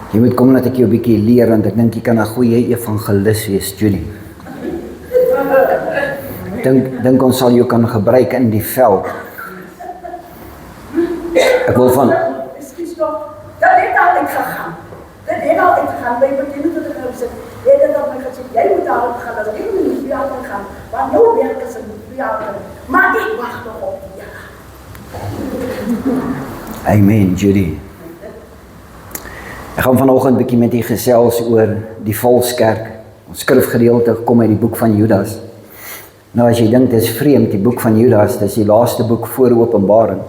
Jy moet kom dat ek jou 'n bietjie leer, want ek dink jy kan 'n goeie evangelis wees, Julie. Dink ons sal jou kan gebruik in die veld. Ek wil van... Excuse nog, dat het al uitgegaan. Dat het al uitgegaan, by bekende tot ek gesê, jy het dat my gesê, jy moet daar uitgaan, dat ek moet nie bij gaan, want jou werk is in die maar ek wacht nog op die Amen, Judy. Ek gaan vanoggend 'n bietjie met u gesels oor die valskerk. Ons skrifgedeelte kom uit die boek van Judas. Nou as jy dink dit is vreemd, die boek van Judas, dis die laaste boek voor Openbaring.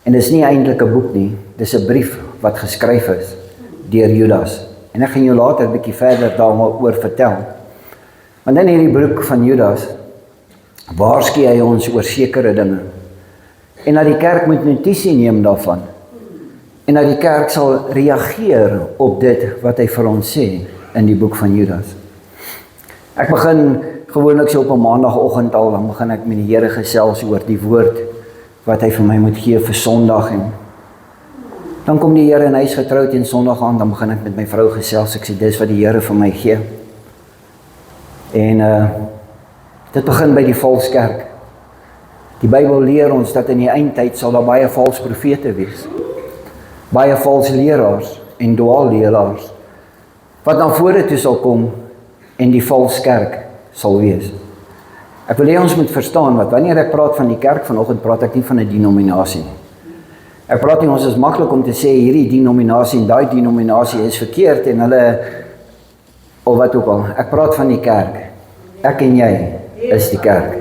En dis nie eintlik 'n boek nie, dis 'n brief wat geskryf is deur Judas. En ek gaan jou later 'n bietjie verder daaroor vertel. Want in hierdie boek van Judas waarsku hy ons oor sekere dinge. En dat die kerk moet notisie neem daarvan. En dat die kerk sal reageer op dit wat hy vir ons sê in die boek van Judas. Ek begin gewoonlik so op 'n maandagooggend al, dan begin ek met die Here gesels oor die woord wat hy vir my moet gee vir Sondag. En dan kom die Here en hy is getroud en Sondag aan, dan begin ek met my vrou gesels. Ek sê dis wat die Here vir my gee. En dit begin by die valskerk. Die Bybel leer ons dat in die eindtyd sal daar baie vals profete wees. Baie vals leraars en dwaalleraars wat na vore toe sal kom en die vals kerk sal wees. Ek wil hê ons moet verstaan wat wanneer ek praat van die kerk vanoggend, praat ek nie van 'n denominasie nie. Ek praat nie, ons is maklik om te sê hierdie denominasie en daai denominasie is verkeerd en hulle of wat ook al. Ek praat van die kerk. Ek en jy is die kerk.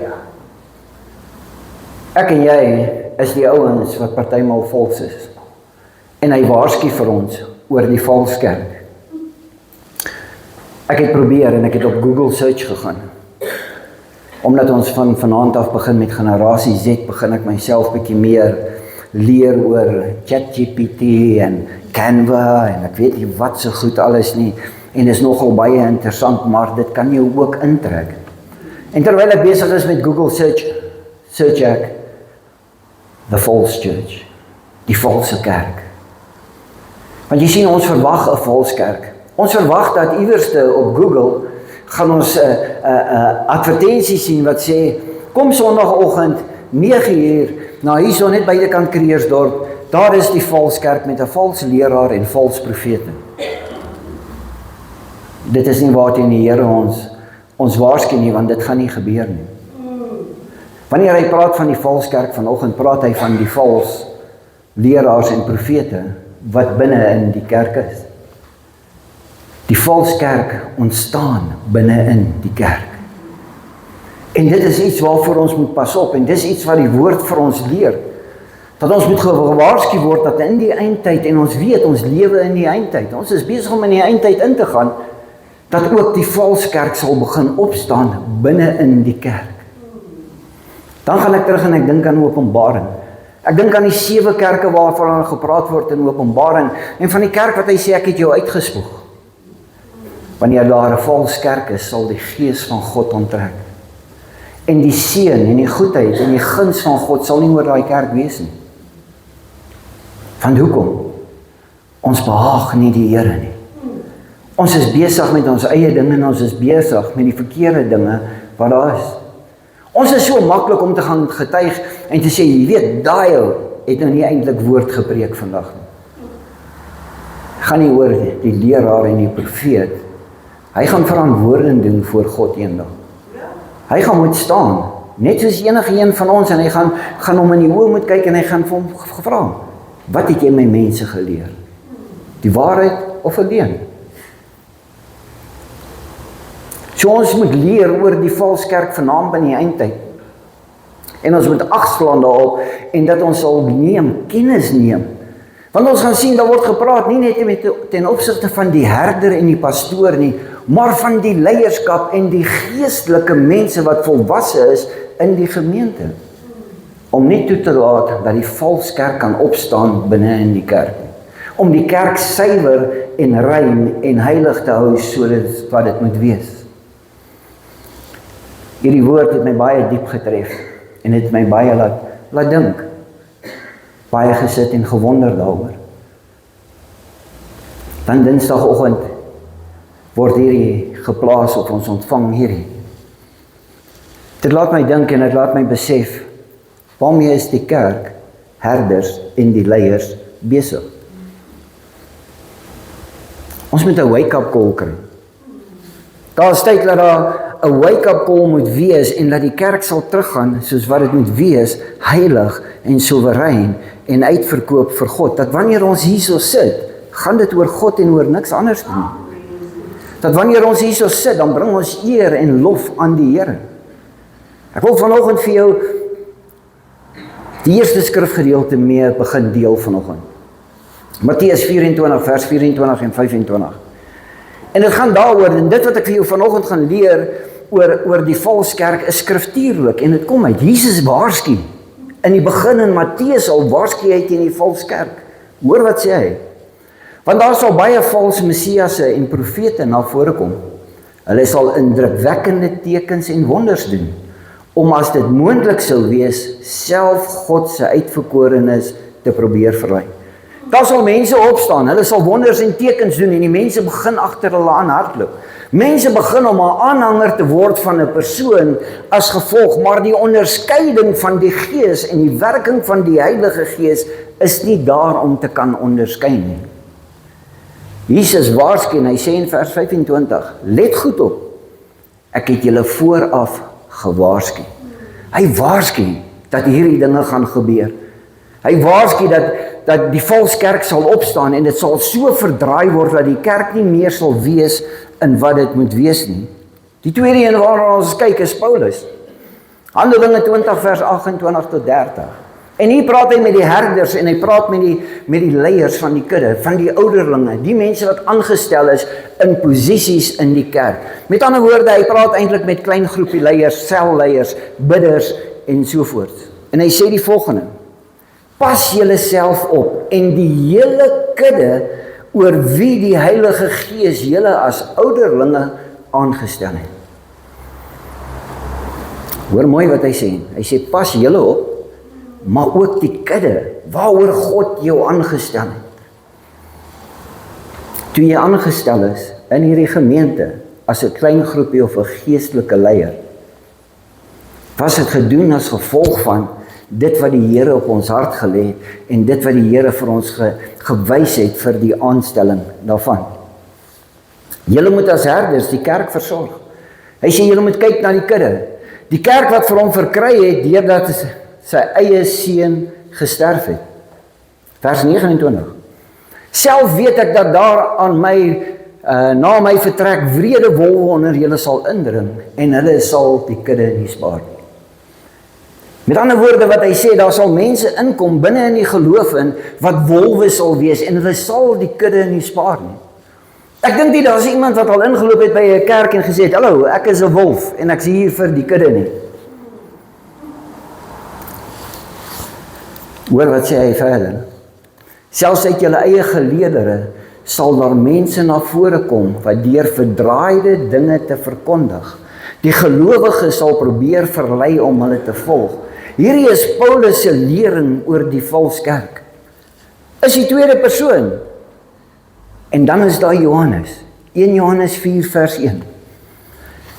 Ek en jy is die ouens wat partymal vals is. En hy waarsku vir ons oor die vals kerk. Ek het probeer en ek het op Google search gegaan. Omdat ons van vanaand af begin met generasie Z, begin ek myself bietjie meer leer oor ChatGPT en Canva en ek weet nie wat so goed alles nie. En is nogal baie interessant, maar dit kan jou ook intrek. En terwyl ek besig is met Google search ek the false church, die valse kerk. Want jy sien, ons verwag 'n vals kerk. Ons verwag dat iewerste op Google gaan ons advertensies sien wat sê, kom Sondagoggend 9:00 na hierso net buitekant Kreersdorp, daar is die vals kerk met 'n vals leraar en vals profete. Dit is nie waarteen die Here ons waarsku nie, want dit gaan nie gebeur nie. Wanneer hy praat van die vals kerk vanoggend, praat hy van die vals leraars en profete wat binne in die kerk is. Die vals kerk ontstaan binne in die kerk. En dit is iets waarvoor ons moet pas op, en dis iets wat die woord vir ons leer. Dat ons moet gewaarsku word dat in die eindtyd, en ons weet, ons lewe in die eindtyd, ons is besig om in die eindtyd in te gaan, dat ook die vals kerk sal begin opstaan binne in die kerk. Dan gaan ek terug en ek dink aan Openbaring. Ek dink aan die 7 kerke waarvan gepraat word in Openbaring, en van die kerk wat hy sê, ek het jou uitgespoeg. Wanneer daar 'n vals kerk is, sal die gees van God onttrek. En die seën en die goedheid en die guns van God sal nie oor daai kerk wees nie. Want hoekom? Ons behaag nie die Here nie. Ons is besig met ons eie dinge en ons is besig met die verkeerde dinge wat daar is. Ons is so maklik om te gaan getuig en te sê, jy weet, daai ou het nou nie eintlik woord gepreek vandag nie. Gaan nie oor die leraar en die profeet. Hy gaan verantwoording doen voor God eendag. Hy gaan moet staan, net soos enige een van ons, en hy gaan hom in die oë moet kyk en hy gaan vir hom gevra, wat het jy my mense geleer? Die waarheid of 'n leuen? So ons moet leer oor die vals kerk vanaand in die eindtyd. En ons moet agslaan daarop, en dat ons sal kennis neem. Want ons gaan sien, daar word gepraat, nie net ten opsigte van die herder en die pastoor nie, maar van die leierskap en die geestelike mense wat volwasse is in die gemeente. Om nie toe te laat dat die vals kerk kan opstaan binne in die kerk. Om die kerk suiwer en rein en heilig te hou sodat wat dit moet wees. Hierdie woord het my baie diep getref en het my baie laat dink. Baie gesit en gewonder daaroor. Dan Dinsdagoggend word hierdie geplaas of ons ontvang hierdie. Dit laat my dink en dit laat my besef, waarmee is die kerk, herders en die leiers besig? Ons moet 'n wake-up call kry. Daar is tyd dat daar 'n wake-up call moet wees en dat die kerk sal teruggaan soos wat dit moet wees, heilig en soewerein en uitverkoop vir God. Dat wanneer ons hierso sit, gaan dit oor God en oor niks anders nie. Dat wanneer ons hierso sit, dan bring ons eer en lof aan die Here. Ek wil vanoggend vir jou die eerste skrifgedeelte mee begin deel vanoggend. Matteus 24 vers 24 en 25. En dit gaan daaroor, en dit wat ek vir jou vanoggend gaan leer oor die valskerk is skriftuurlik en dit kom uit Jesus waarsku. In die begin in Matteus al waarsku hy teen die valskerk. Hoor wat sê hy? Want daar sal baie valse messiasse en profete na vore kom. Hulle sal indrukwekkende tekens en wonders doen, om as dit moontlik sou wees, self God se uitverkorenes te probeer verlei. Daar sal mense opstaan, hulle sal wonders en tekens doen en die mense begin agter hulle aan hardloop. Mense begin om 'n aanhanger te word van 'n persoon as gevolg, maar die onderskeiding van die Gees en die werking van die Heilige Gees is nie daar om te kan onderskei nie. Jesus waarsku en hy sê in vers 25, let goed op, ek het julle vooraf gewaarsku. Hy waarsku dat hierdie dinge gaan gebeur. Hy waarsku dat die valskerk sal opstaan en dit sal so verdraai word dat die kerk nie meer sal wees in wat dit moet wees nie. Die tweede een waarna ons kyk is Paulus. Handelinge 20 vers 28 tot 30. En hier praat hy met die herders en hy praat met die leiers van die kudde, van die ouderlinge, die mense wat aangestel is in posisies in die kerk. Met ander woorde, hy praat eintlik met klein groepie leiers, selleiers, bidders en sovoorts. En hy sê die volgende: pas julle self op en die hele kudde oor wie die Heilige Gees julle as ouderlinge aangestel het. Hoor mooi wat hy sê. Hy sê pas julle op, maar ook die kudde waaroor God jou aangestel het. Toe jy aangestel is in hierdie gemeente as 'n klein groepie of 'n geestelike leier, was dit gedoen as gevolg van dit wat die Here op ons hart gelê het en dit wat die Here vir ons gewys het vir die aanstelling daarvan. Julle moet as herders die kerk versorg. Hy sê julle moet kyk na die kudde. Die kerk wat vir hom verkry het deurdat sy eie seun gesterf het. Vers 29. Self weet ek dat daar aan my na my vertrek wrede wolwe onder julle sal indring en hulle sal die kudde nie spaar nie. Met ander woorde wat hy sê, daar sal mense inkom binne in die geloof in wat wolwe sal wees en hulle sal die kudde nie spaar nie. Ek dink nie daar is iemand wat al ingeloop het by 'n kerk en gesê het, hallo, ek is 'n wolf en ek is hier vir die kudde nie. Hoor wat sê hy verder. Selfs uit julle eie geleedere sal daar mense na vore kom wat deur verdraaide dinge te verkondig. Die gelowige sal probeer verlei om hulle te volg. Hierdie is Paulus se lering oor die valskerk. Is die tweede persoon. En dan is daar Johannes. 1 Johannes 4 vers 1.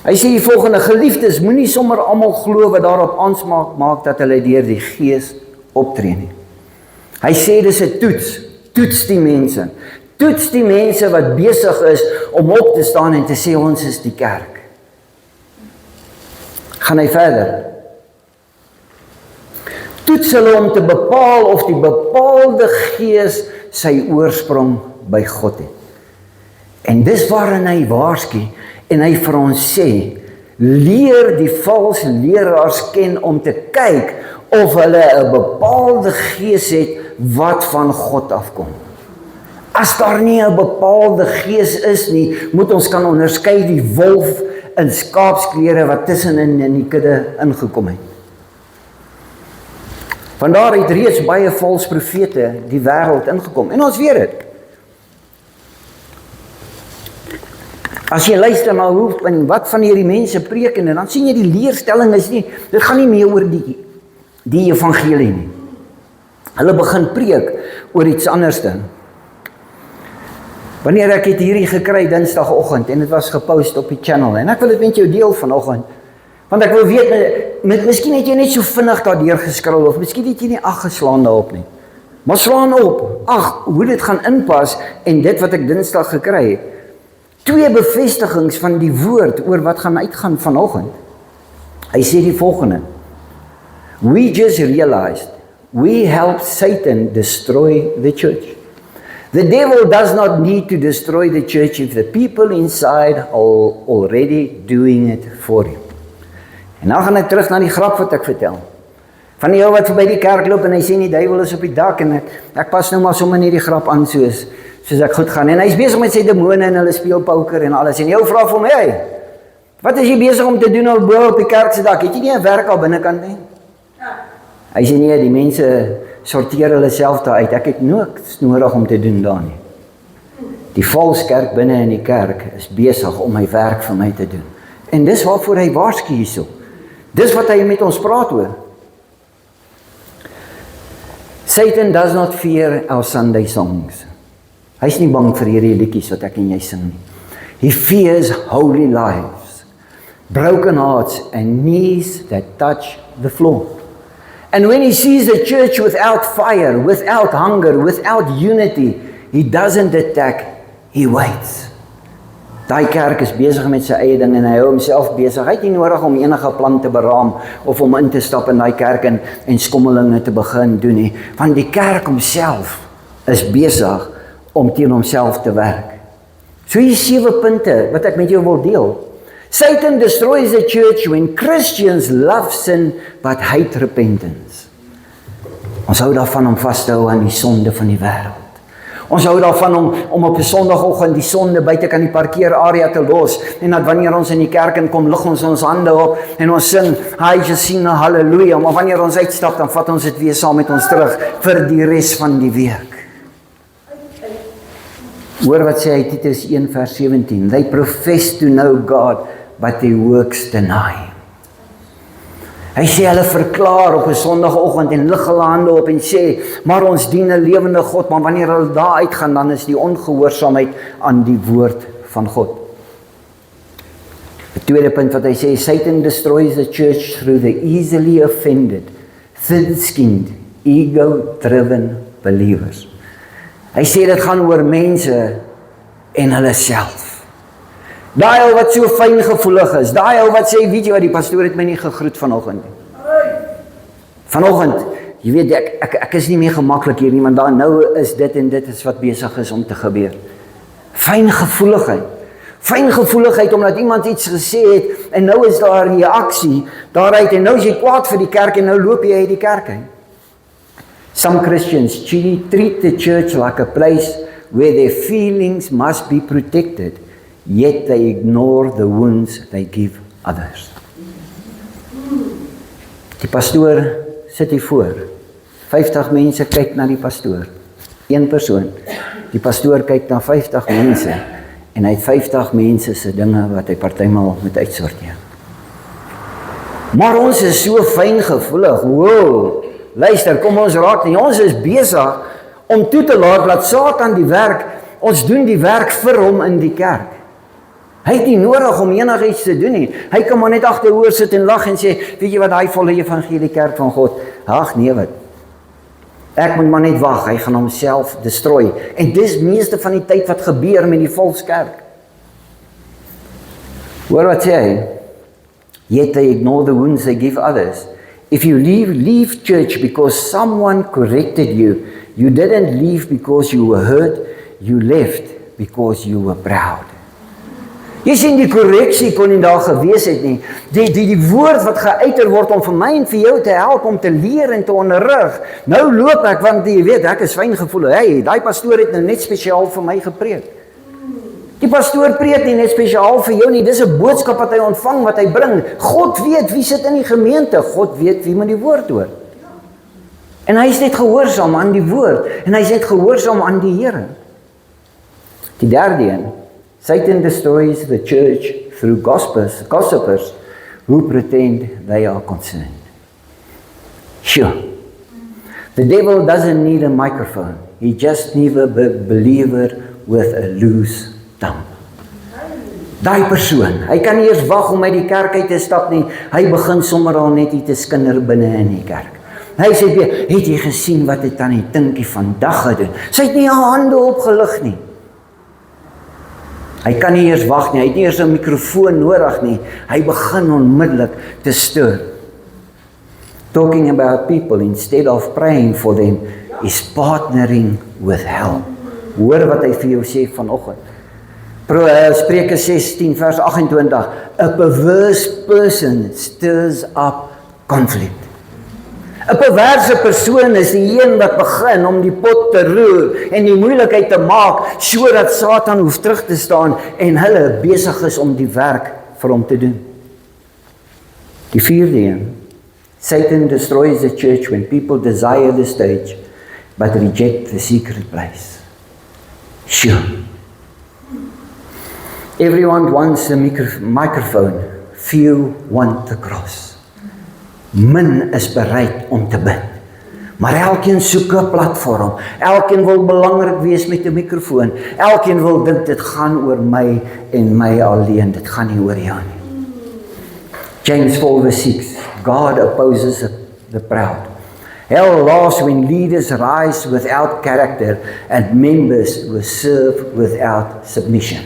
Hy sê die volgende: geliefdes, moenie sommer almal glo wat daarop aanspraak maak dat hulle deur die Gees optree nie. Hy sê dis 'n toets. Toets die mense. Toets die mense wat besig is om op te staan en te sê ons is die kerk. Gaan hy verder. Toets hulle om te bepaal of die bepaalde gees sy oorsprong by God het. En dis waarin hy waarsku en hy vir ons sê, leer die valse leraars ken om te kyk of hulle 'n bepaalde gees het wat van God afkom. As daar nie 'n bepaalde gees is nie, moet ons kan onderskei die wolf in skaapsklere wat tussenin in die kudde ingekom het. Vandaar het reeds baie valse profete die wêreld ingekom. En ons weet dit. As jy luister na hoe en wat van hierdie mense preek en dan sien jy die leerstelling is nie, dit gaan nie meer oor die evangelie nie. Hulle begin preek oor iets anderste. Wanneer ek het hierdie gekry Dinsdagoggend en dit was gepost op die channel en ek wil dit met jou deel vanoggend, want ek wil weet, miskien het jy net so vinnig daardeur geskrol of miskien het jy nie ag geslaan daarop nie. Maar slaan op, hoe dit gaan inpas en dit wat ek Dinsdag gekry het. 2 bevestigings van die woord oor wat gaan uitgaan vanoggend. Hy sê die volgende: We just realized we helped Satan destroy the church. The devil does not need to destroy the church if the people inside are already doing it for him. En nou gaan ek terug na die grap wat ek vertel. Van die ou wat verby die kerk loop en hy sê die duiwel is op die dak en ek pas nou maar sommer net die grap aan soos ek goed gaan. En hy's besig met sy demone en hulle speel poker en alles. En jy vra vir hom, hey, wat is jy besig om te doen al bo op die kerk se dak? Het jy nie 'n werk al binnekant nie? Hy sê nee, die mense sorteer hulle self daar uit. Ek het niks nodig om te doen daar nie. Die valse kerk binne in die kerk is besig om my werk vir my te doen. En dis waarvoor hy waarsku hierso. Dis wat hy met ons praat oor. Satan does not fear our Sunday songs. Hy's nie bang vir hierdie liedjies wat ek en jy sing nie. He fears holy lives, broken hearts and knees that touch the floor. And when he sees a church without fire, without hunger, without unity, he doesn't attack, he waits. Daai kerk is besig met sy eie ding en hy hou homself besig. Hy het nie nodig om enige plan te beraam of om in te stap in daai kerk en skommelinge te begin doen nie, want die kerk homself is besig om teen homself te werk. So hier 7 punte wat ek met jou wil deel. Satan destroys the church when Christians love sin but hate repentance. Ons hou daarvan om vas te hou aan die sonde van die wêreld. Ons hou daarvan om op 'n Sondagoggend die sonde buite kan die parkeerarea te los en dat wanneer ons in die kerk inkom, lig ons hande op en ons sing, hy gesien, halleluja, maar wanneer ons uitstap, dan vat ons dit weer saam met ons terug vir die res van die week. Hoor wat sê hy, Titus 1 vers 17, they profess to know God, but their works deny. Hy sê hulle verklaar op 'n Sondagoggend en lig hulle hande op en sê, maar ons dien 'n lewende God, maar wanneer hulle daar uitgaan, dan is die ongehoorsaamheid aan die woord van God. Die tweede punt wat hy sê, Satan destroys the church through the easily offended, thin-skinned, ego-driven believers. Hy sê dit gaan oor mense en hulle self. Daai ou wat so fyn gevoelig is, daai ou wat sê, weet jy wat, die pastoor het my nie gegroet vanoggend nie. Vanoggend, jy weet, ek is nie meer gemaklik hier nie, want daar nou is dit en dit is wat besig is om te gebeur. Fyn gevoeligheid omdat iemand iets gesê het, en nou is daar 'n reaksie daaruit, en nou is jy kwaad vir die kerk, en nou loop jy uit die kerk uit. Some Christians treat the church like a place where their feelings must be protected, yet they ignore the wounds they give others. Die pastoor sit hier voor. 50 mense kyk na die pastoor. Een persoon. Die pastoor kyk na 50 mense en hy het 50 mense se dinge wat hy partymal moet uitsorteer. Maar ons is so fyn gevoelig. Wow. Luister, kom ons raak nie. Ons is besig om toe te laat Satan die werk, ons doen die werk vir hom in die kerk. Hy het nie nodig om enigiets te doen nie. Hy kan maar net agteroor sit en lag en sê, weet jy wat, hy volle evangelie kerk van God. Ag nee wat. Ek moet maar net wag, hy gaan homself destrooi. En dis meeste van die tyd wat gebeur met die valse kerk. Hoor wat sê hy? Yet they ignore the wounds they give others. If you leave church because someone corrected you, you didn't leave because you were hurt, you left because you were proud. Jy sien die korreksie kon nie daar gewees het nie. Die woord wat geuiter word om vir my en vir jou te help om te leer en te onderrig. Nou loop ek, want jy weet, ek is fyn gevoelig. Hey, daai pastoor het nou net spesiaal vir my gepreek. Die pastoor preek nie net spesiaal vir jou nie, dis 'n boodskap wat hy ontvang, wat hy bring. God weet wie sit in die gemeente, God weet wie moet die woord hoor. En hy is net gehoorsaam aan die woord, en hy is net gehoorsaam aan die Here. Die derde een, Satan destroys the church through gossipers who pretend they are concerned. Sure. The devil doesn't need a microphone. He just needs a believer with a loose tongue. Daai persoon, hy kan nie eers wag om uit die kerk uit te stap nie, hy begin sommer al net iets te skinder binne in die kerk. Hy sê weer, het jy gesien wat het Tannie Tinkie vandag gedoen? Sy het nie haar hande opgelig nie. Hy kan nie eers wag nie, hy het nie eers 'n mikrofoon nodig nie, hy begin onmiddellik te stuur. Talking about people instead of praying for them is partnering with hell. Hoor wat hy vir jou sê vanoggend. Spreuke 16 vers 28. A perverse person stirs up conflict. 'n Perverse persoon is die een wat begin om die pot te roer en die moeilikheid te maak sodat Satan hoef terug te staan en hulle besig is om die werk vir hom te doen. Die vierde een. Satan destroys the church when people desire the stage but reject the secret place. Sure. Everyone wants a microphone, few want the cross. Min is bereid om te bid. Maar elkeen soek 'n platform. Elkeen wil belangrik wees met 'n mikrofoon. Elkeen wil dink dit gaan oor my en my alleen. Dit gaan nie oor jou nie. James 4:6. God opposes the proud. Hell laughs when leaders rise without character and members who serve without submission.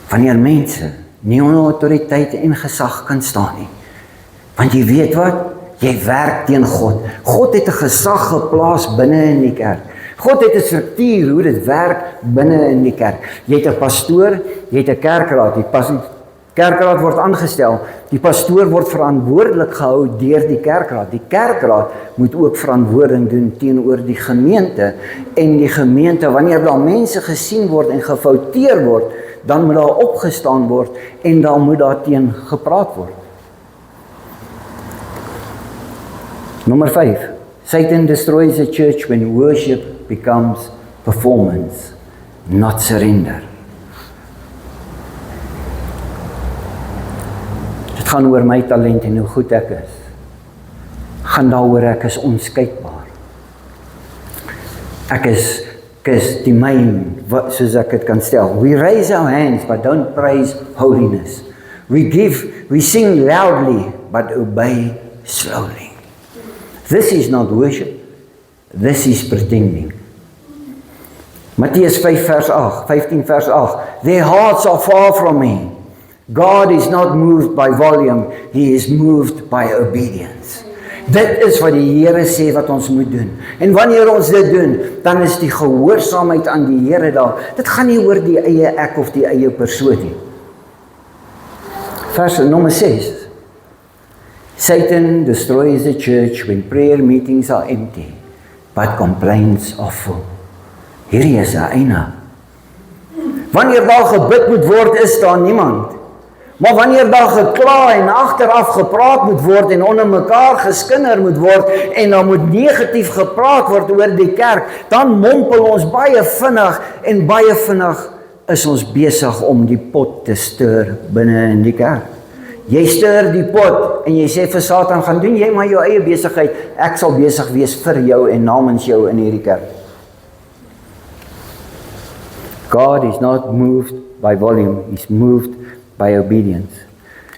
Wanneer mense nie onder autoriteit en gesag kan staan nie. Want jy weet wat? Jy werk teen God. God het 'n gesag geplaas binne in die kerk. God het 'n struktuur hoe dit werk binne in die kerk. Jy het 'n pastoor, jy het 'n kerkraad. Die kerkraad word aangestel. Die pastoor word verantwoordelik gehou deur die kerkraad. Die kerkraad moet ook verantwoording doen teenoor die gemeente. En die gemeente, wanneer daar mense gesien word en gefouteer word, dan moet daar opgestaan word en dan moet daar teen gepraat word. Nummer 5. Satan destroys the church when worship becomes performance, not surrender. Dit gaan oor my talent en hoe goed ek is. Gaan daaroor ek is onskykbaar. Ek is die main, soos ek dit kan stel. We raise our hands but don't praise holiness. We sing loudly but obey slowly. This is not worship. This is pretending. Mattheus 15 vers 8. Their hearts are far from me. God is not moved by volume, He is moved by obedience. Dit is wat die Here sê wat ons moet doen. En wanneer ons dit doen, dan is die gehoorsaamheid aan die Here daar. Dit gaan nie oor die eie ek of die eie persoon nie. Vers nommer 6. Satan destroys the church when prayer meetings are empty, but complaints are full. Hierdie is 'n eina. Wanneer daar gebid moet word, is daar niemand. Maar wanneer daar gekla en agteraf gepraat moet word en onder mekaar geskinder moet word en dan moet negatief gepraat word oor die kerk, dan mompel ons baie vinnig en baie vinnig is ons besig om die pot te stuur binne in die kerk. Jy stuur die pot en jy sê vir Satan, gaan doen jy maar jou eie besigheid, ek sal besig wees vir jou en namens jou in hierdie kerk. God is not moved by volume, He's moved by obedience.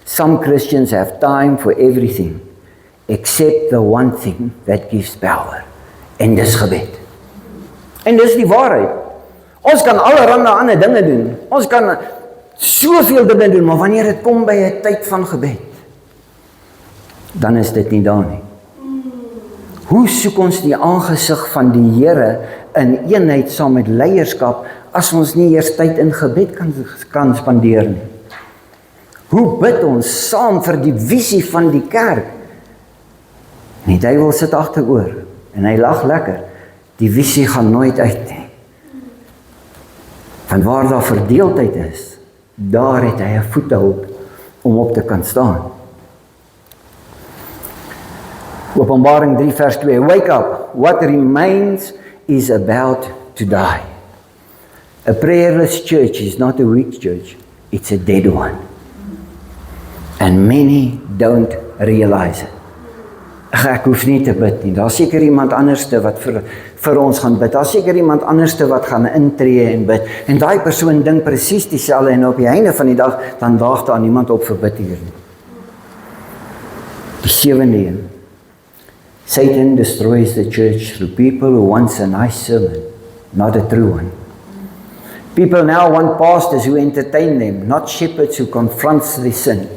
Some Christians have time for everything except the one thing that gives power. En dis gebed. En dis die waarheid. Ons kan allerhande ander dinge doen. Ons kan soveel dinge doen, maar wanneer dit kom by 'n tyd van gebed, dan is dit nie daar nie. Hoe soek ons die aangesig van die Here in eenheid saam met leierskap as ons nie eers tyd in gebed kan spandeer nie? Hoe bid ons saam vir die visie van die kerk? En die duiwel sit agteroor en hy lag lekker. Die visie gaan nooit uit nie. Van waar daar verdeeldheid is, daar het hy 'n voethold om op te kan staan. Openbaring 3 vers 2. Wake up, what remains is about to die. A prayerless church is not a weak church, it's a dead one. And many don't realize it. Ek hoef nie te bid nie, daar is seker iemand anderste wat vir ons gaan bid, daar is seker iemand anderste wat gaan intree en bid, en daai persoon dink presies dieselfde, en op die einde van die dag, dan daag daar niemand op vir bid hier nie. Die 7de een, Satan destroys the church through people who wants a nice sermon, not a true one. People now want pastors who entertain them, not shepherds who confronts their sin.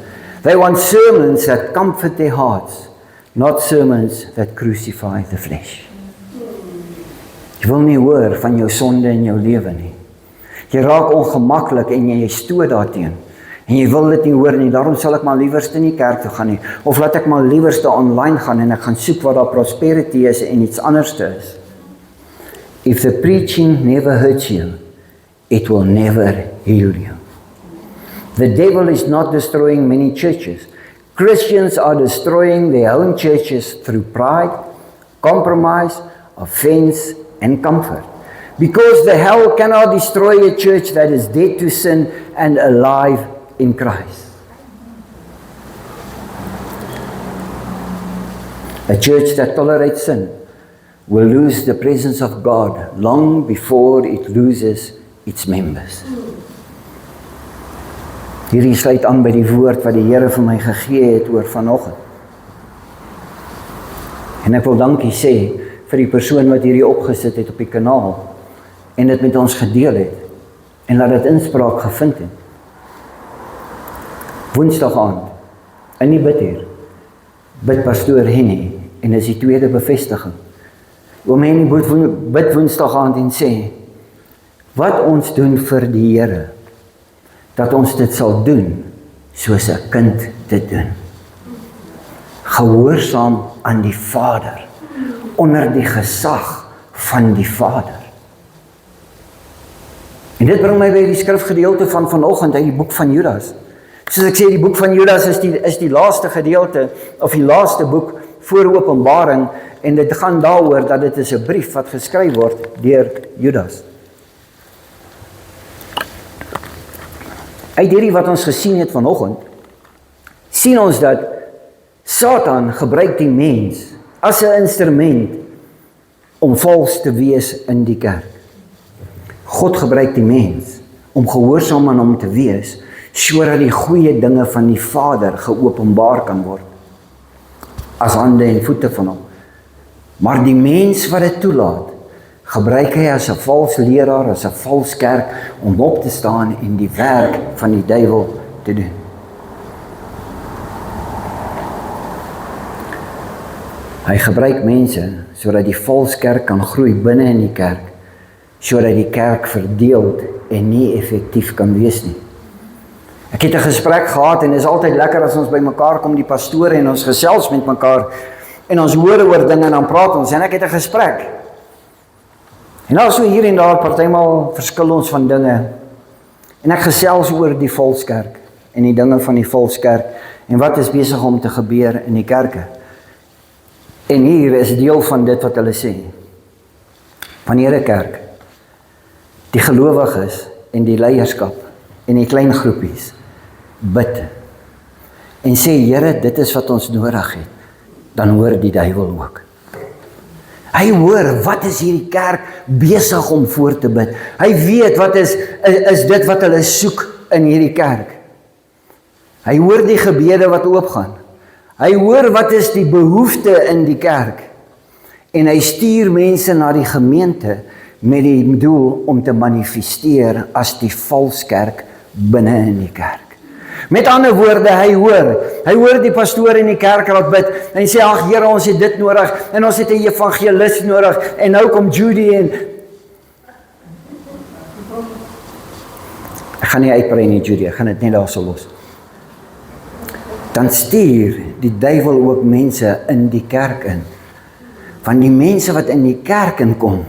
They want sermons that comfort their hearts, not sermons that crucify the flesh. Jy wil nie hoor van jou sonde in jou lewe nie. Jy raak ongemaklik en jy stoot daarteen. En jy wil dit nie hoor nie, daarom sal ek maar liewerste nie kerk toe gaan nie. Of laat ek maar liewerste online gaan en ek gaan soek waar daar prosperity is en iets anderste is. If the preaching never hurts you, it will never heal you. The devil is not destroying many churches. Christians are destroying their own churches through pride, compromise, offense, and comfort. Because the hell cannot destroy a church that is dead to sin and alive in Christ. A church that tolerates sin will lose the presence of God long before it loses its members. Hierdie sluit aan by die woord wat die Here vir my gegee het oor vanoggend. En ek wil dankie sê vir die persoon wat hierdie opgesit het op die kanaal en dit met ons gedeel het en laat dit inspraak gevind het. Woensdag aand in die bidhuur bid pastoor Henny en dis die tweede bevestiging. Oom Henny bid woensdag aand en sê wat ons doen vir die Here, dat ons dit sal doen soos 'n kind dit doen. Gehoorsaam aan die Vader, onder die gesag van die Vader. En dit bring my by die skrifgedeelte van vanoggend uit die boek van Judas. Soos ek sê, die boek van Judas is die laaste gedeelte, of die laaste boek voor Openbaring, en dit gaan daaroor dat dit is 'n brief wat geskryf word deur Judas. Uit hierdie wat ons gesien het vanoggend, sien ons dat Satan gebruik die mens as 'n instrument om vals te wees in die kerk. God gebruik die mens om gehoorsaam aan hom te wees, sodat die goeie dinge van die Vader geopenbaar kan word, as hande en voete van hom. Maar die mens wat dit toelaat, gebruik hy as 'n vals leraar, as 'n vals kerk, om op te staan en die werk van die duiwel te doen. Hy gebruik mense, sodat die vals kerk kan groei binne in die kerk, sodat die kerk verdeeld en nie effektief kan wees nie. Ek het 'n gesprek gehad, en dit is altyd lekker as ons by mekaar kom, die pastore, en ons gesels met mekaar, en ons hoor oor dinge, en dan praat ons, en ek het 'n gesprek. En nou so hier en daar, partymal verskil ons van dinge, en ek gesels oor die volkskerk, en die dinge van die volkskerk, en wat is besig om te gebeur in die kerke. En hier is deel van dit wat hulle sê. Wanneer 'n kerk, die gelowiges en die leierskap, en die klein groepies, bid, en sê, Here, dit is wat ons nodig het, dan hoor die duiwel ook. Hy hoor, wat is hierdie kerk besig om voor te bid. Hy weet, wat is dit wat hulle soek in hierdie kerk. Hy hoor die gebede wat oopgaan. Hy hoor, wat is die behoefte in die kerk. En hy stuur mense na die gemeente met die doel om te manifesteer as die valskerk binne in die kerk. Met ander woorde, hy hoor die pastoor in die kerkraad bid, en hy sê, ag Here, ons het dit nodig, en ons het 'n evangelis nodig, en nou kom Judy en... Ek gaan nie uitbrei nie, Judy, ek gaan dit net daar so los. Dan stuur die duiwel ook mense in die kerk in. Van die mense wat in die kerk inkom,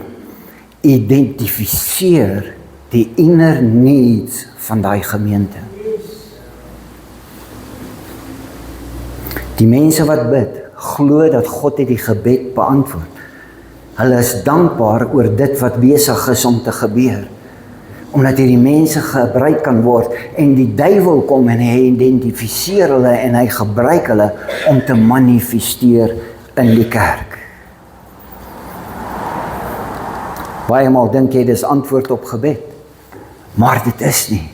identifiseer die inner needs van daai gemeente. Die mense wat bid, glo dat God het die gebed beantwoord. Hulle is dankbaar oor dit wat besig is om te gebeur, omdat hierdie mense gebruik kan word, en die duiwel kom en hy identifiseer hulle en hy gebruik hulle om te manifesteer in die kerk. Baie maal dink jy dis antwoord op gebed, maar dit is nie.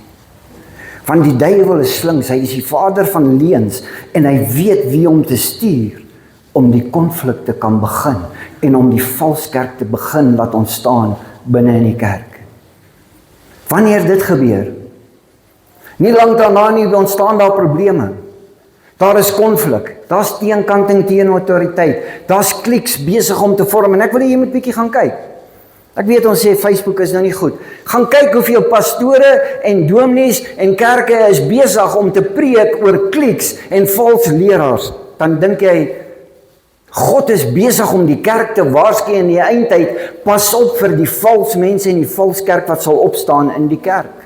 Want die duiwel is slinks, hy is die vader van leuns en hy weet wie om te stuur om die konflik te kan begin en om die valskerk te begin wat ontstaan binne in die kerk. Wanneer dit gebeur, nie lang daarna nie ontstaan daar probleme. Daar is konflik, daar's teenkanting teen autoriteit, daar's kliks besig om te vorm en ek wil hê jy moet bietjie gaan kyk. Ek weet ons sê Facebook is nou nie goed. Gaan kyk hoeveel pastore en dominees en kerke is besig om te preek oor kliks en vals leraars. Dan dink jy, God is besig om die kerk te waarsku in die eindtyd, pas op vir die vals mense en die vals kerk wat sal opstaan in die kerk.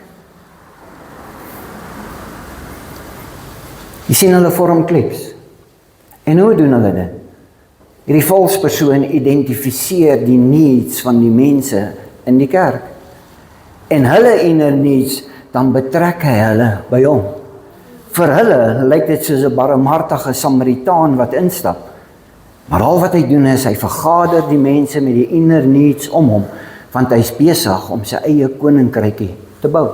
Jy sien hulle vorm kliks. En hoe doen hulle dit? Hierdie valse persoon identifiseer die needs van die mense in die kerk. En hulle inner needs, dan betrek hy hulle by hom. Vir hulle lyk dit soos 'n barmhartige Samaritaan wat instap. Maar al wat hy doen is, hy vergader die mense met die inner needs om hom, want hy is besig om sy eie koninkrykie te bou.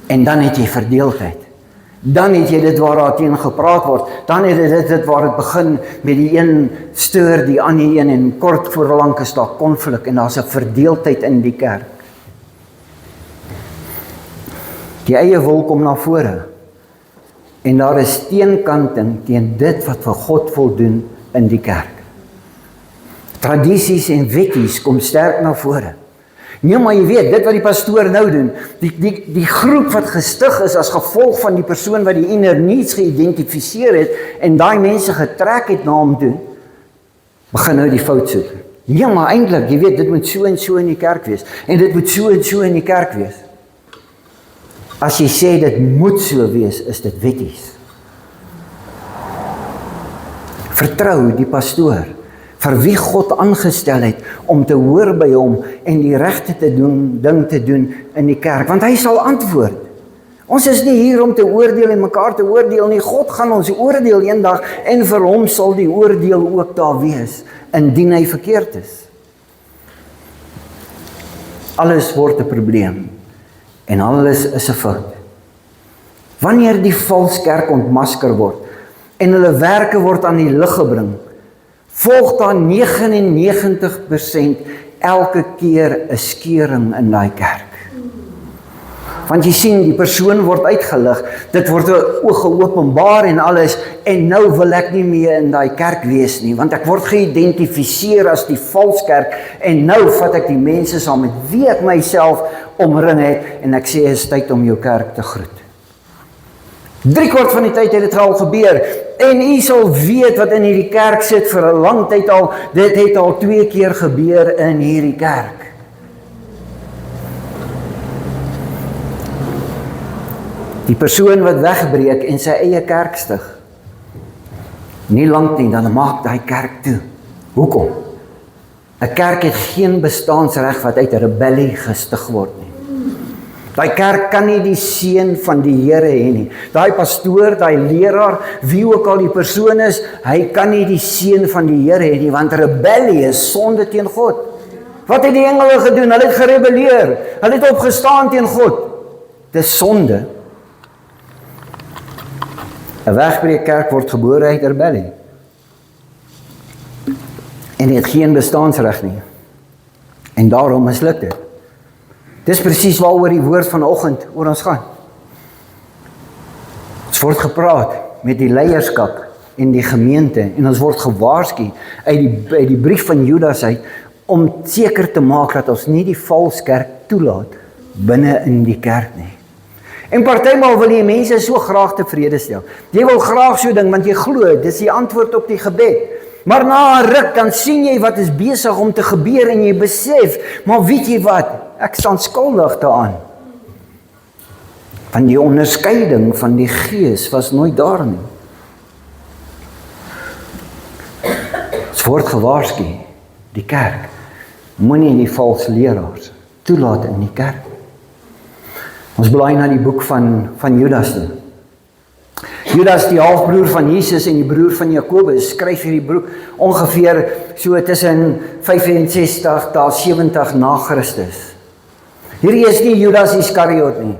En dan het jy verdeeldheid. Dan het jy dit waar daar teen gepraat word. Dan het jy dit waar het begin met die een stuur die ander een en kort voor lank is daar konflik en daar's 'n verdeeldheid in die kerk. Die eie wil kom na vore. En daar is teenkanting teen dit wat vir God wil doen in die kerk. Tradisies en wetties kom sterk na vore. Nee, maar jy weet, dit wat die pastoor nou doen, die groep wat gestig is as gevolg van die persoon wat die inner needs geïdentifiseer het en daai mense getrek het na hom toe, begin nou die fout soek. Nee, maar eintlik, jy weet, dit moet so en so in die kerk wees en dit moet so en so in die kerk wees. As jy sê dit moet so wees, is dit wetties. Vertrou die pastoor, vir wie God aangestel het, om te hoor by hom en die regte ding te doen in die kerk, want hy sal antwoord. Ons is nie hier om te oordeel en mekaar te oordeel nie, God gaan ons oordeel eendag en vir hom sal die oordeel ook daar wees, indien hy verkeerd is. Alles word 'n probleem, en alles is 'n fout. Wanneer die valse kerk ontmasker word, en hulle werke word aan die lig gebring, volg daar 99% elke keer 'n skeuring in daai kerk. Want jy sien, die persoon word uitgelig, dit word geopenbaar en alles, en nou wil ek nie meer in daai kerk wees nie, want ek word geïdentifiseer as die vals kerk, en nou vat ek die mense saam met wie ek myself omring het, en ek sê, is tyd om jou kerk te groet. 3/4 van die tyd het dit al gebeur, en u sal weet wat in hierdie kerk sit vir 'n lang tyd al, dit het al 2 keer gebeur in hierdie kerk. Die persoon wat wegbreek en sy eie kerk stig, nie lank nie, dan maak daai kerk toe. Hoekom? 'n Kerk het geen bestaansreg wat uit 'n rebellie gestig word nie. Daai kerk kan nie die seën van die Here hê nie. Daai pastoor, daai leraar, wie ook al die persoon is, hy kan nie die seën van die Here hê nie, want rebellie is sonde teen God. Wat het die engele gedoen? Hulle het gerebelleer. Hulle het opgestaan teen God. Dis sonde. 'n Wegbreekkerk word gebore uit rebellie. En het geen bestaansreg nie. En daarom misluk dit. Dis presies waaroor die woord vanoggend oor ons gaan. Ons word gepraat met die leierskap en die gemeente en ons word gewaarsku uit die brief van Judas uit om seker te maak dat ons nie die vals kerk toelaat binne in die kerk nie. En partymal wil jy mense so graag tevrede stel. Jy wil graag so ding want jy glo dis die antwoord op die gebed. Maar na 'n ruk dan sien jy wat is besig om te gebeur en jy besef, maar weet jy wat? Ek staan skuldig daaraan. Want die onderskeiding van die gees was nooit daar nie. Ons word gewaarsku, die kerk, moenie die valse leraars toelaat in die kerk. Ons blaai na die boek van Judas toe. Judas, die halfbroer van Jesus en die broer van Jakobus, skryf hierdie broer ongeveer so tussen 65 tot 70 na Christus. Hierdie is nie Judas Iskariot nie.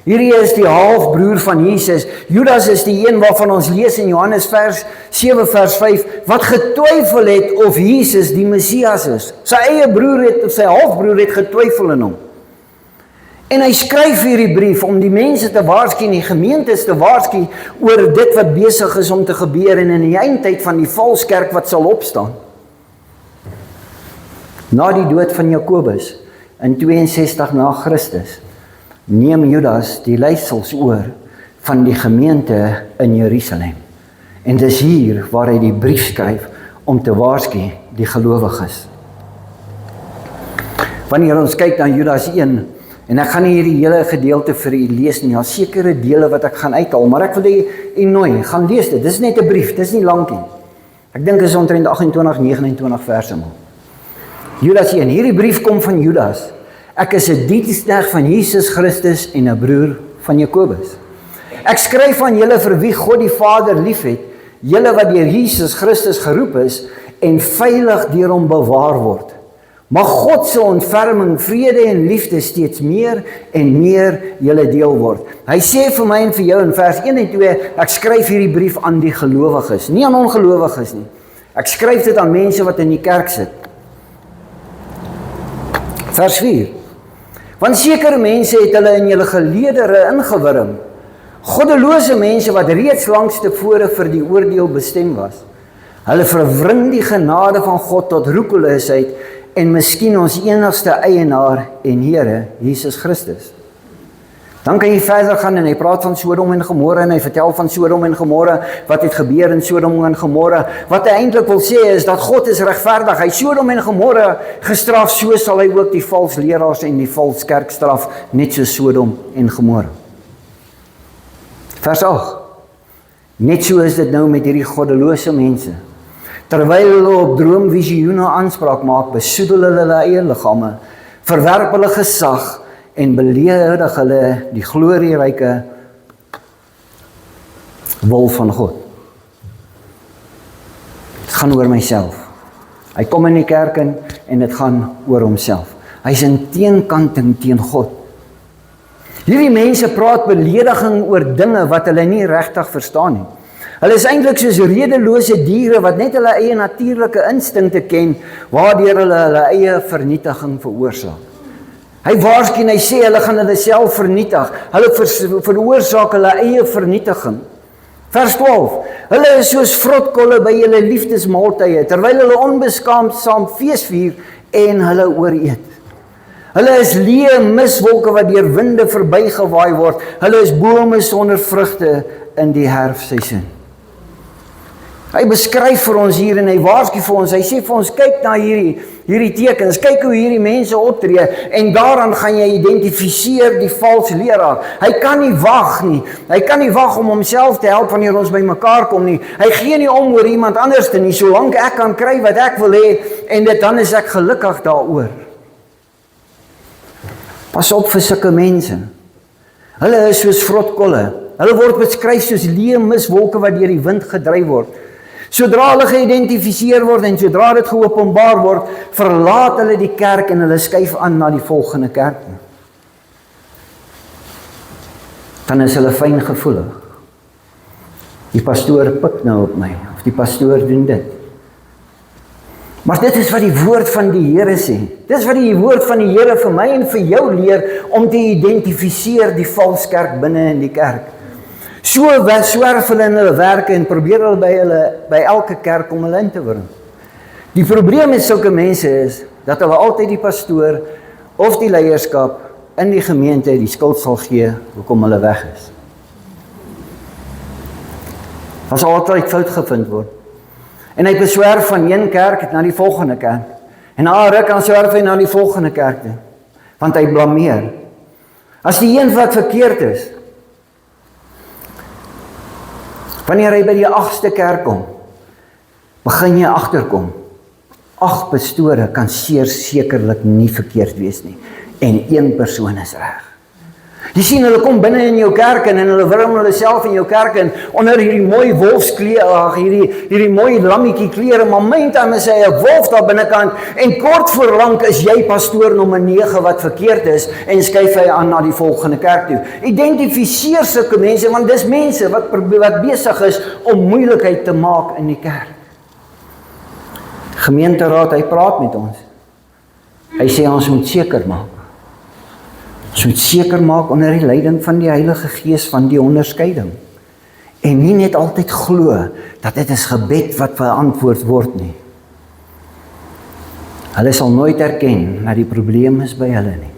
Hierdie is die halfbroer van Jesus. Judas is die een waarvan ons lees in Johannes 7 vers 5, wat getwyfel het of Jesus die Messias is. Sy eie broer het, of sy halfbroer het getwyfel in hom. En hy skryf hierdie brief om die mense te waarsku, die gemeentes te waarsku oor dit wat besig is om te gebeur en in die eindtyd van die valskerk wat sal opstaan. Na die dood van Jakobus in 62 na Christus neem Judas die leiersels oor van die gemeente in Jerusalem. En dis hier waar hy die brief skryf om te waarsku die gelowiges. Wanneer ons kyk na Judas 1, en ek gaan nie hierdie hele gedeelte vir u lees nie, daar sekere dele wat ek gaan uithaal, maar ek wil u nooi, gaan lees dit. Dis net 'n brief, dis nie lank nie. Ek dink is omtrent 28, 29 verse maar. Judas 1, hierdie brief kom van Judas. Ek is 'n diensknegt van Jesus Christus en 'n broer van Jakobus. Ek skryf aan julle vir wie God die Vader liefhet, julle wat deur Jesus Christus geroep is en veilig deur hom bewaar word. Mag God se ontferming, vrede en liefde steeds meer en meer julle deel word. Hy sê vir my en vir jou in vers 1 en 2, ek skryf hierdie brief aan die gelowiges, nie aan ongelowiges nie. Ek skryf dit aan mense wat in die kerk sit. Vers 4. Want sekere mense het hulle in julle geleedere ingewurm, goddelose mense wat reeds langs tevore vir die oordeel bestem was. Hulle verwring die genade van God tot roekeloosheid en miskien ons enigste eienaar en Here, Jesus Christus. Dan kan jy verder gaan en hy praat van Sodom en Gomorra en hy vertel van Sodom en Gomorra, wat het gebeur in Sodom en Gomorra. Wat hy eintlik wil sê is dat God is regverdig. Hy Sodom en Gomorra gestraf, so sal hy ook die vals leraars en die vals kerk straf, net so Sodom en Gomorra. Vers 8. Net so is dit nou met hierdie goddelose mense. Terwyl hulle op droomvisioene aanspraak maak, besoedel hulle eie liggame, verwerp hulle gesag en beledig hulle die glorieryke wil van God. Dit gaan oor myself. Hy kom in die kerk in en dit gaan oor homself. Hy's in teenkanting teen God. Hierdie mense praat belediging oor dinge wat hulle nie regtig verstaan nie. Hulle is eintlik soos redelose diere wat net hulle eie natuurlike instinkte ken, waardeur hulle eie vernietiging veroorsaak. Hy waarsku en hy sê hulle gaan hulle self vernietig. Hulle veroorsaak hulle eie vernietiging. Vers 12. Hulle is soos vrotkolle by julle liefdesmaaltye, terwyl hulle onbeskaamd saam feesvier en hulle ooreet. Hulle is leë miswolke wat deur winde verbygewaai word. Hulle is bome sonder vrugte in die herfstseisoen. Hy beskryf vir ons hier en hy waarsku vir ons. Hy sê vir ons, kyk na hierdie tekens, kyk hoe hierdie mense optree en daaraan gaan jy identifiseer die valse leraar. Hy kan nie wag nie. Hy kan nie wag om homself te help wanneer ons by mekaar kom nie. Hy gee nie om oor iemand anders te nie, solank ek kan kry wat ek wil hê en dan is ek gelukkig daaroor. Pas op vir sulke mense. Hulle is soos vrotkolle. Hulle word beskryf soos leë miswolke wat deur die wind gedryf word. Sodra hulle geïdentifiseer word en sodra dit geopenbaar word, verlaat hulle die kerk en hulle skuif aan na die volgende kerk. Dan is hulle fyn gevoelig. Die pastoor pik nou op my, of die pastoor doen dit. Maar dit is wat die woord van die Here sê. Dit is wat die woord van die Here vir my en vir jou leer om te identifiseer die vals kerk binne in die kerk. So swerf hulle in hulle werke en probeer hulle by elke kerk om hulle in te wring. Die probleem met sulke mense is dat hulle altyd die pastoor of die leierskap in die gemeente die skuld sal gee hoekom hulle weg is. As altyd fout gevind word. En hy beswerf van een kerk na die volgende kerk. En na 'n ruk dan swerf hy na die volgende kerk toe. Want hy blameer. As die een wat verkeerd is, wanneer hy by die 8ste kerk kom, begin jy agterkom. 8 pastore kan sekerlik nie verkeerd wees nie. En een persoon is reg. Jy sien, hulle kom binne in jou kerk en hulle wurm hulle self in jou kerk en onder hierdie mooi wolfsklere, hierdie mooi lammetjie klere, maar meantime is hy 'n wolf daar binnekant en kort voor lank is jy pastoor nommer 9 wat verkeerd is en skuif hy aan na die volgende kerk toe. Identifiseer sulke mense, want dis mense wat besig is om moeilikheid te maak in die kerk. Gemeenteraad, hy praat met ons. Hy sê ons moet seker maak. Ons moet seker maak onder die leiding van die Heilige Gees van die onderskeiding. En nie net altyd glo dat dit is gebed wat beantwoord word nie. Hulle sal nooit erken dat die probleem is by hulle nie.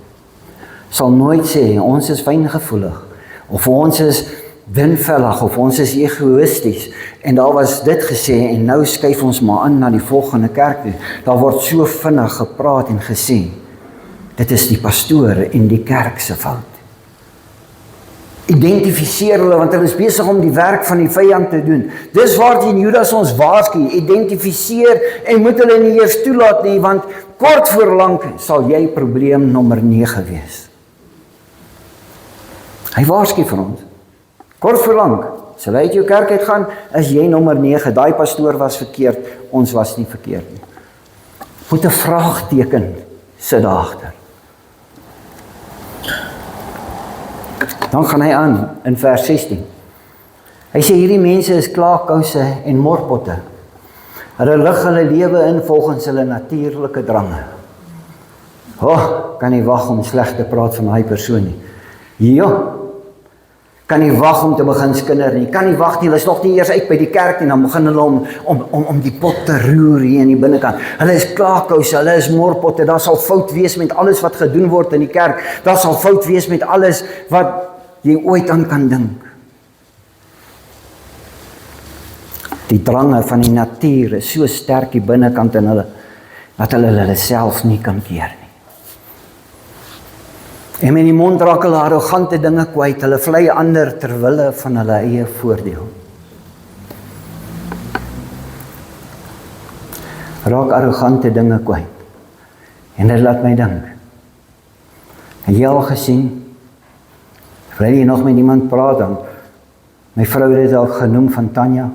Sal nooit sê ons is fyngevoelig of ons is winvellig of ons is egoïsties en daar was dit gesê en nou skuif ons maar aan na die volgende kerk toe. Daar word so vinnig gepraat en gesê dit is die pastoor en die kerk se fout. Identifiseer hulle want hulle is besig om die werk van die vyand te doen. Dis waarteen Judas ons waarsku, identifiseer en moet hulle nie eers toelaat nie want kort voor lank sal jy probleem nommer 9 wees. Hy waarsku vir ons. Kort voor lank, sal hy uit jou kerk uitgaan, is jy nommer 9, daai pastoor was verkeerd, ons was nie verkeerd nie. Moet 'n vraagteken sit daar agter. Dan gaan hy aan in vers 16. Hy sê hierdie mense is klaarkouse en morpotte. Hulle lig hulle lewe in volgens hulle natuurlike drange. Kan nie wag om sleg te praat van daai persoon nie. Ja. Kan nie wag om te begin skinder nie. Kan nie wag nie, hulle is nog nie eers uit by die kerk nie, dan begin hulle om die pot te roer hier in die binnekant. Hulle is klaarkouse, hulle is morpotte. Daar sal fout wees met alles wat gedoen word in die kerk. Daar sal fout wees met alles wat jy ooit aan kan dink. Die drange van die natuur is so sterk die binnekant in hulle, dat hulle self nie kan keer nie. En met die mond raak hulle arrogante dinge kwyt, hulle vlei ander terwille van hulle eie voordeel. Raak arrogante dinge kwyt. En dit laat my dink. Het jy al gesien, wil jy nog met iemand praat dan? My vrou het dit al genoem van Tanya.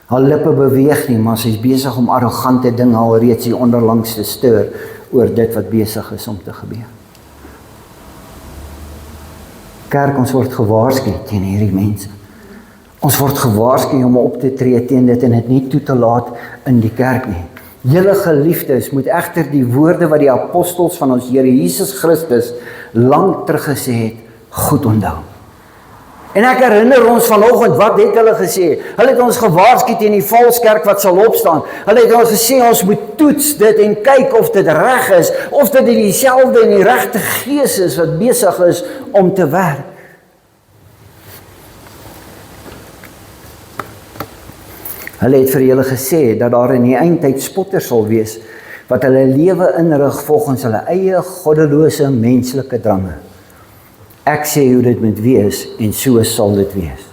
Haar lippe beweeg nie, maar sy is besig om arrogante dinge alreeds hier onderlangs te stuur oor dit wat besig is om te gebeur. Kerk, ons word gewaarsku teen hierdie mense. Ons word gewaarsku om op te tree teen dit en dit nie toe te laat in die kerk nie. Julle geliefdes moet egter die woorde wat die apostels van ons Here Jesus Christus lank terug gesê het, goed onthou. En ek herinner ons vanoggend, wat het hulle gesê? Hulle het ons gewaarsku teen die valskerk wat sal opstaan. Hulle het ons gesê ons moet toets dit en kyk of dit reg is, of dit dieselfde en die regte gees is wat besig is om te werk. Hulle het vir julle gesê dat daar in die eindtyd spotters sal wees, wat hulle lewe inrig volgens hulle eie goddelose menslike drange. Ek sê hoe dit moet wees en so sal dit wees.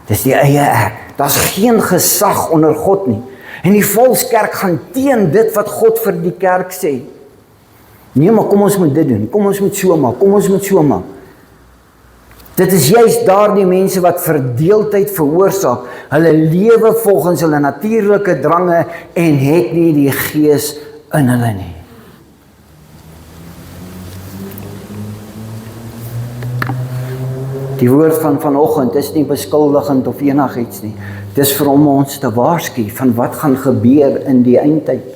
Dis die eie ek. Daar's geen gesag onder God nie. En die volkskerk gaan teen dit wat God vir die kerk sê. Nee, maar kom ons moet dit doen. Kom ons moet so maak. Kom ons moet so maak. Dit is juist daardie mense wat verdeeldheid veroorsaak. Hulle lewe volgens hulle natuurlike drange en het nie die gees in hulle nie. Die woord van vanoggend is nie beskuldigend of enigiets nie. Dis vir om ons te waarsku van wat gaan gebeur in die eindtyd.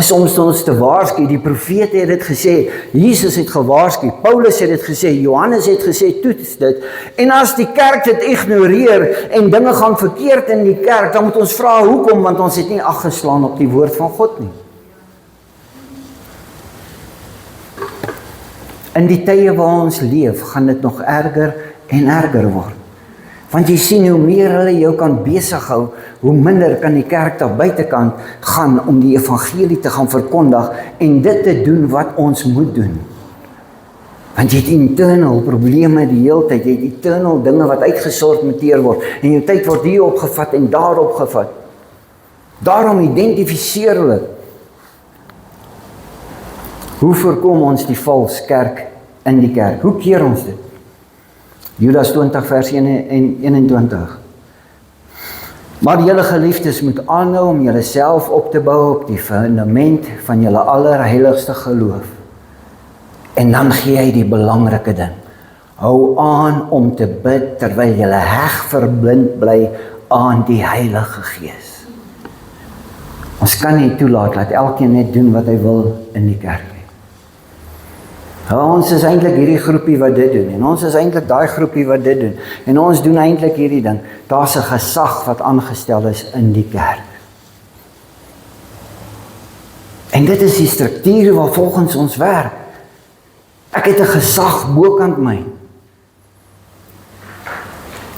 Is om ons te waarsku, die profete het dit gesê, Jesus het gewaarsku, Paulus het dit gesê, Johannes het gesê, toets dit. En as die kerk dit ignoreer en dinge gaan verkeerd in die kerk, dan moet ons vra hoekom, want ons het nie ag geslaan op die woord van God nie. In die tye waar ons leef, gaan dit nog erger en erger word. Want jy sien, hoe meer hulle jou kan besighou, hoe minder kan die kerk daar buitekant gaan om die evangelie te gaan verkondig en dit te doen wat ons moet doen. Want jy het internal probleme die hele tyd, jy het internal dinge wat uitgesorteer word en jou tyd word hier opgevat en daar opgevat. Daarom identifiseer hulle. Hoe voorkom ons die vals kerk in die kerk? Hoe keer ons dit? Judas 20 vers 21. Maar julle geliefdes moet aanhou om julle self op te bou op die fundament van julle allerheiligste geloof. En dan gee hy die belangrike ding. Hou aan om te bid terwyl julle heg verblind bly aan die Heilige Gees. Ons kan nie toelaat dat elkeen net doen wat hy wil in die kerk nie. Ons is eintlik hierdie groepie wat dit doen, en ons is eintlik daai groepie wat dit doen, en ons doen eintlik hierdie ding. Daar's 'n gesag wat aangestel is in die kerk. En dit is die struktuur wat volgens ons werk. Ek het 'n gesag bokant my.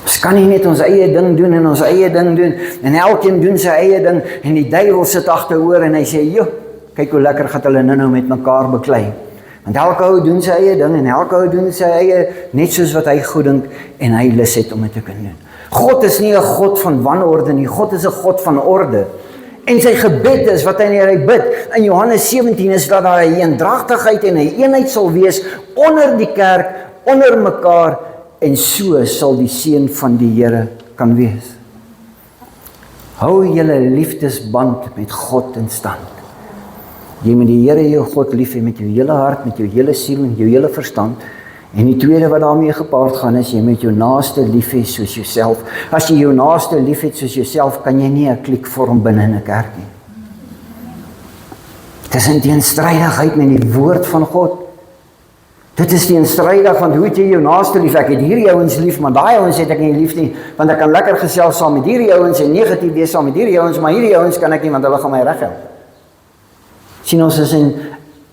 Ons kan nie net ons eie ding doen en ons eie ding doen, en elkeen doen sy eie ding, en die duiwel sit agteroor en hy sê, joh, kyk hoe lekker gaan hulle nou met mekaar beklei. Want elke ou doen sy eie ding, en elke ou doen sy eie, net soos wat hy goed dink, en hy lus het om dit te kan doen. God is nie 'n God van wanorde nie, God is 'n God van orde. En sy gebed is, wat hy bid, in Johannes 17 is dat daar 'n eendragtigheid en 'n eenheid sal wees, onder die kerk, onder mekaar, en so sal die seën van die Here kan wees. Hou julle liefdesband met God in stand. Jy moet die Here jou God lief hê met jou hele hart, met jou hele siel en jou hele verstand. En die tweede wat daarmee gepaard gaan is, jy moet jou naaste lief hê soos jouself. As jy jou naaste lief het soos jouself, kan jy nie 'n kliek vorm binne in 'n kerk nie. Dit is in teenstrydigheid met die woord van God. Dit is teenstrydig, want hoe het jy jou naaste lief? Ek het hierdie ouens lief, maar daai ouens het ek nie lief nie, want ek kan lekker gesels saam met hierdie ouens en negatief wees saam met hierdie ouens, maar hierdie ouens kan ek nie, want hulle gaan my reghelp. Sien, ons is in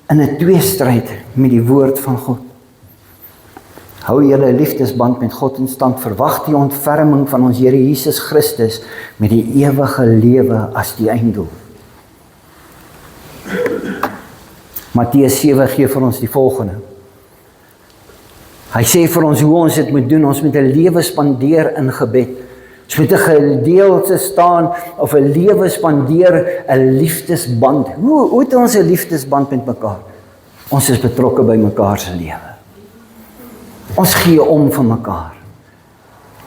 'n tweestryd met die woord van God. Hou julle liefdesband met God in stand, verwag die ontferming van ons Here Jesus Christus met die ewige lewe as die einddoel. Matteus 7 gee vir ons die volgende. Hy sê vir ons hoe ons dit moet doen, ons moet 'n lewe spandeer in gebed. Ons moet 'n gedeelte staan, of 'n lewe spandeer, 'n liefdesband. Hoe het ons 'n liefdesband met mekaar? Ons is betrokke by mekaar se lewe. Ons gee om vir mekaar.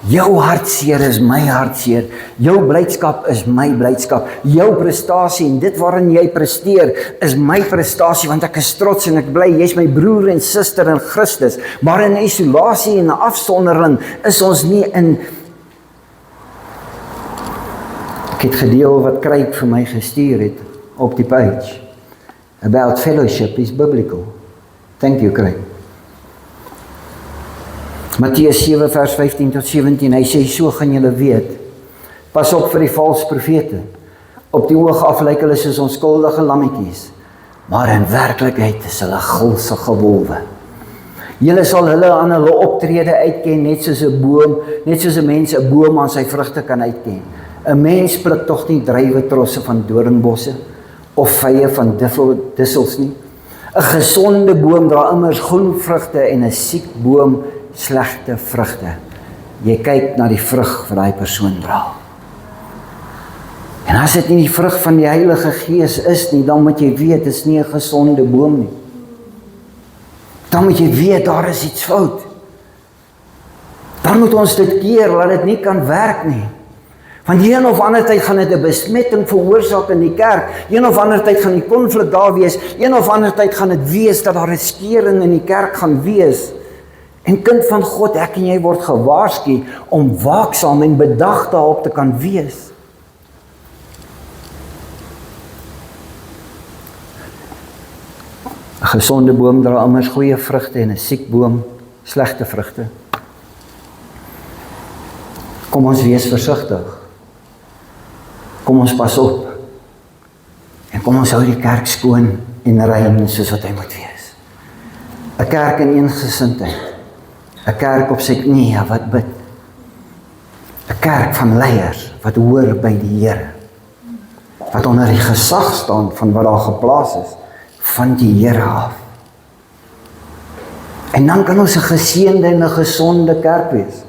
Jou hartseer is my hartseer, jou blydskap is my blydskap, jou prestasie en dit waarin jy presteer is my prestasie, want ek is trots en ek bly, jy's my broer en suster in Christus, maar in isolasie en afsondering is ons nie in. Ek het gedeel wat Kryk vir my gestuur het op die page, about fellowship is biblical. Thank you, Kryk. Matteus 7 vers 15 tot 17, hy sê, so gaan julle weet, pas op vir die valse profete, op die oog af lyk hulle soos onskuldige lammetjies, maar in werklikheid is hulle gulsige wolwe. Julle sal hulle aan hulle optrede uitken, net soos 'n boom, net soos 'n mens 'n boom aan sy vrugte kan uitken. 'n Mens pluk tog nie druiwetrosse van doringbosse, of vye van dissels nie. 'n Gesonde boom dra immers groen vrugte en 'n siek boom slegte vrugte. Jy kyk na die vrug wat daai persoon dra. En as dit nie die vrug van die Heilige Gees is nie, dan moet jy weet, dit is nie 'n gesonde boom nie. Dan moet jy weet, daar is iets fout. Dan moet ons dit keer, laat dit nie kan werk nie. Want een of ander tyd gaan dit 'n besmetting veroorsaak in die kerk, een of ander tyd gaan die konflik daar wees, een of ander tyd gaan dit wees dat daar 'n skeuring in die kerk gaan wees. En kind van God, ek en jy word gewaarsku om waaksaam en bedag daarop te kan wees. Een gesonde boom dra immers goeie vrugte en 'n siek boom slegte vrugte. Kom ons wees versigtig. Kom ons pas op. En kom ons hou die kerk skoon en rein soos wat hy moet wees. 'n Kerk in eensgesindheid. 'n Kerk op sy knieë wat bid. 'n Kerk van leiers wat hoor by die Here. Wat onder die gesag staan van wat daar geplaas is van die Here af. En dan kan ons 'n geseënde en 'n gesonde kerk wees.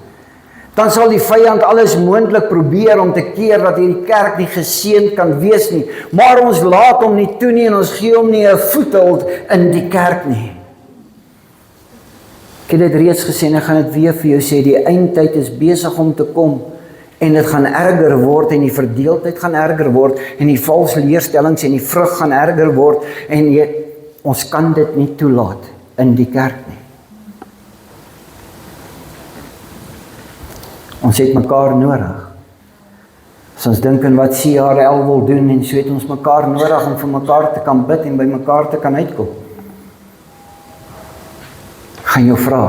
Dan sal die vyand alles moontlik probeer om te keer dat hierdie kerk nie geseënd kan wees nie. Maar ons laat hom nie toe nie en ons gee hom nie 'n voethold in die kerk nie. Ek het dit reeds gesê en ek gaan dit weer vir jou sê, die eindtyd is besig om te kom en dit gaan erger word en die verdeeldheid gaan erger word en die valse leerstellings en die vrug gaan erger word en ons kan dit nie toelaat in die kerk nie. Ons het mekaar nodig. As ons dink in wat CRL wil doen en so het ons mekaar nodig om vir mekaar te kan bid en by mekaar te kan uitkom. Gaan jou vra.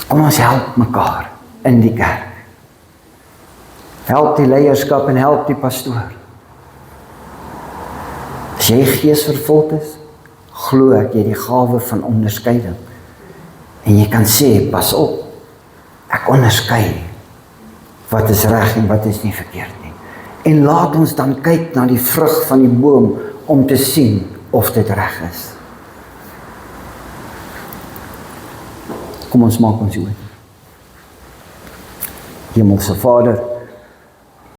Kom ons help mekaar in die kerk. Help die leierskap en help die pastoor. As jy geesvervuld is, glo ek jy die gawe van onderskeiding. En jy kan sê, pas op, ek onderskei wat is reg en wat is nie verkeerd nie. En laat ons dan kyk na die vrug van die boom om te sien of dit reg is. Kom ons maak ons oë. Hemelse Vader,